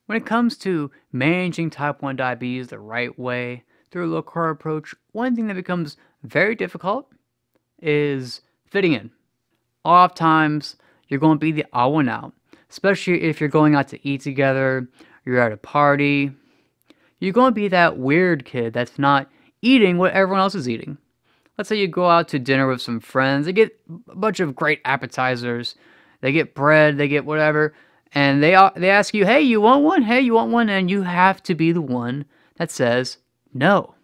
When it comes to managing type 1 diabetes the right way through a low-carb approach, one thing that becomes very difficult is fitting in. Oftentimes, you're going to be the odd one out, especially if you're going out to eat together, you're at a party. You're going to be that weird kid that's not eating what everyone else is eating. Let's say you go out to dinner with some friends, they get a bunch of great appetizers, they get bread, they get whatever, and they ask you, hey, you want one? Hey, you want one? And you have to be the one that says no.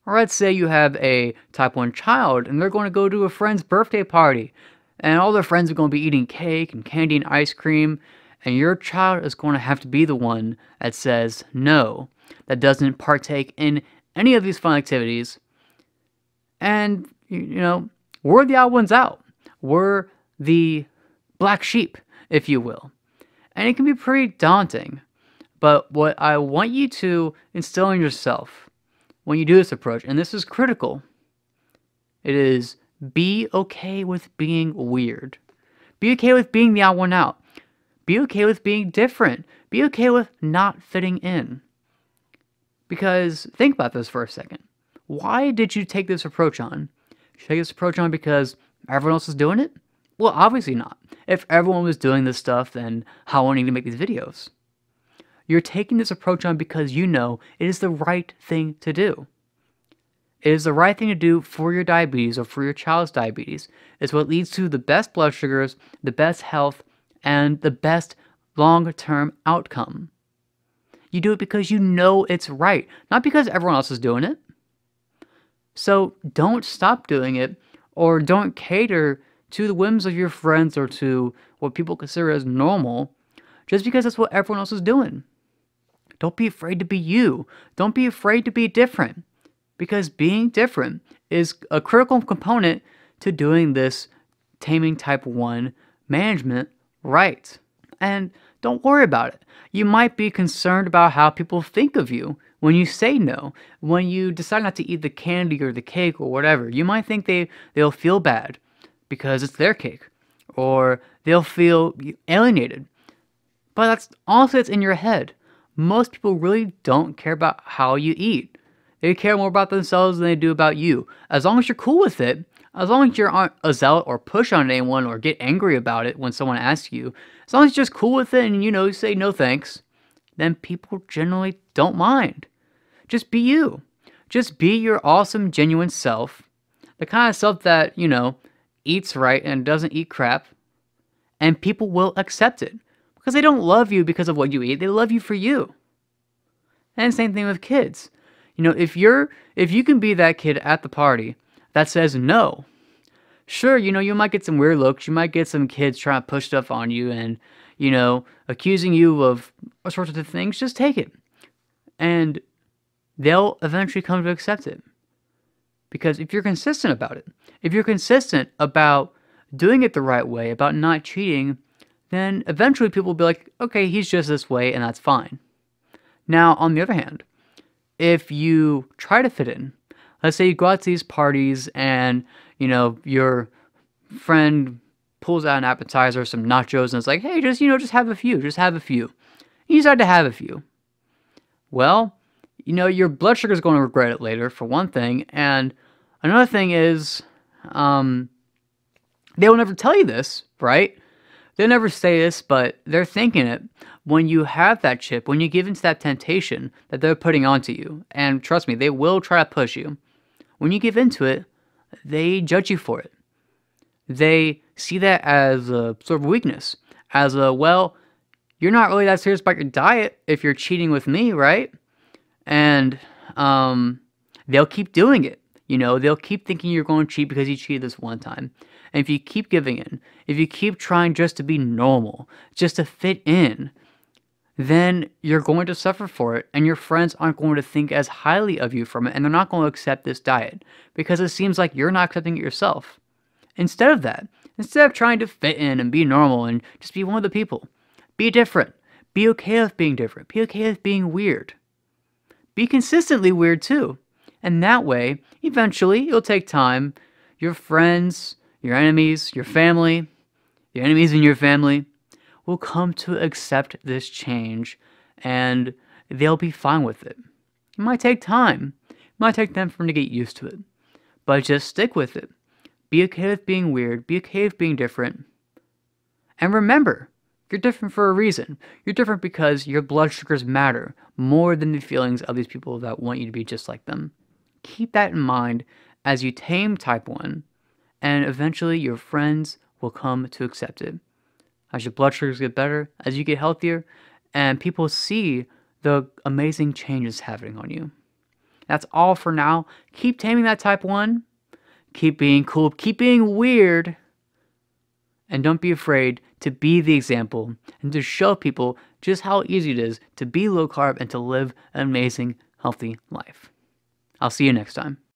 Or let's say you have a type 1 child and they're going to go to a friend's birthday party and all their friends are going to be eating cake and candy and ice cream, and your child is going to have to be the one that says no, that doesn't partake in any of these fun activities. And, we're the odd ones out. We're the black sheep, if you will. And it can be pretty daunting. But what I want you to instill in yourself when you do this approach, and this is critical, it is be okay with being weird. Be okay with being the odd one out. Be okay with being different. Be okay with not fitting in. Because think about this for a second. Why did you take this approach on? Did you take this approach on because everyone else is doing it? Well, obviously not. If everyone was doing this stuff, then how would I need to make these videos? You're taking this approach on because you know it is the right thing to do. It is the right thing to do for your diabetes or for your child's diabetes. It's what leads to the best blood sugars, the best health, and the best long-term outcome. You do it because you know it's right, not because everyone else is doing it. So don't stop doing it, or don't cater to the whims of your friends or to what people consider as normal just because that's what everyone else is doing. Don't be afraid to be you. Don't be afraid to be different, because being different is a critical component to doing this taming type 1 management right. And don't worry about it. You might be concerned about how people think of you when you say no, when you decide not to eat the candy or the cake or whatever. You might think they'll feel bad because it's their cake, or they'll feel alienated. But that's also it's in your head. Most people really don't care about how you eat. They care more about themselves than they do about you. As long as you're cool with it, as long as you aren't a zealot or push on anyone or get angry about it when someone asks you, as long as you're just cool with it and you say no thanks, then people generally don't mind. Just be you. Just be your awesome, genuine self. The kind of self that, eats right and doesn't eat crap. And people will accept it. Because they don't love you because of what you eat. They love you for you. And same thing with kids. If you can be that kid at the party that says no, sure, you might get some weird looks. You might get some kids trying to push stuff on you and, accusing you of all sorts of things. Just take it. And they'll eventually come to accept it. Because if you're consistent about it, if you're consistent about doing it the right way, about not cheating, then eventually people will be like, okay, he's just this way and that's fine. Now, on the other hand, if you try to fit in, let's say you go out to these parties and, your friend pulls out an appetizer, some nachos, and it's like, hey, just have a few, just have a few. You decide to have a few. Well, your blood sugar is going to regret it later, for one thing, and another thing is, they will never tell you this, right? They'll never say this, but they're thinking it when you have that chip, when you give into that temptation that they're putting onto you. And trust me, they will try to push you. When you give into it, they judge you for it. They see that as a sort of weakness, as a, well, you're not really that serious about your diet if you're cheating with me, right? And they'll keep doing it. They'll keep thinking you're going to cheat because you cheated this one time. And if you keep giving in, if you keep trying just to be normal, just to fit in, then you're going to suffer for it, and your friends aren't going to think as highly of you from it, and they're not going to accept this diet because it seems like you're not accepting it yourself. Instead of that, instead of trying to fit in and be normal and just be one of the people, be different. Be okay with being different. Be okay with being weird. Be consistently weird too. And that way, eventually, it'll take time. Your friends, your enemies, your family, your enemies in your family will come to accept this change and they'll be fine with it. It might take time. It might take them for them to get used to it. But just stick with it. Be okay with being weird. Be okay with being different. And remember, you're different for a reason. You're different because your blood sugars matter more than the feelings of these people that want you to be just like them. Keep that in mind as you tame type 1, and eventually your friends will come to accept it. As your blood sugars get better, as you get healthier, and people see the amazing changes happening on you. That's all for now. Keep taming that type 1. Keep being cool. Keep being weird. And don't be afraid to be the example and to show people just how easy it is to be low carb and to live an amazing, healthy life. I'll see you next time.